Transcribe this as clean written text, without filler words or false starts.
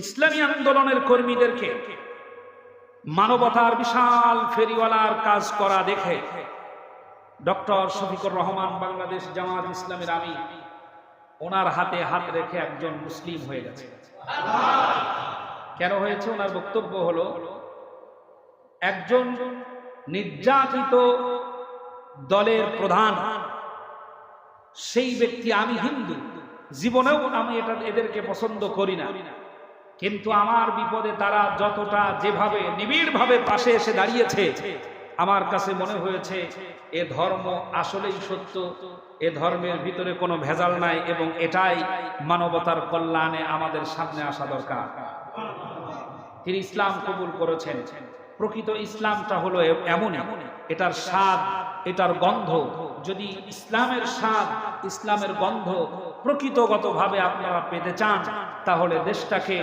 ইসলামী আন্দোলনের কর্মীদেরকে মানবতার বিশাল ফেরিওয়ালার কাজ করা দেখে ডক্টর শফিকুর রহমান বাংলাদেশ জামাত ইসলামের আমির ওনার হাতে হাত রেখে একজন মুসলিম হয়ে গেছে। কেন হয়েছে? ওনার বক্তব্য হলো, একজন নির্যাতিত দলের প্রধান সেই ব্যক্তি, আমি হিন্দু, জীবনেও আমি এদেরকে পছন্দ করি না, কিন্তু আমার বিপদে তারা যতটা যেভাবে নিবিড়ভাবে পাশে এসে দাঁড়িয়েছে, আমার কাছে মনে হয়েছে এ ধর্ম আসলেই সত্য, এ ধর্মের ভিতরে কোনো ভেজাল নাই এবং এটাই মানবতার কল্যাণে আমাদের সামনে আসা দরকার। তিনি ইসলাম কবুল করেছেন। প্রকৃত ইসলামটা হলো এমনই, এটার স্বাদ, এটার গন্ধ, যদি ইসলামের স্বাদ, ইসলামের গন্ধ প্রকৃতগতভাবে আপনারা পেতে চান, তাহলে দেশটাকে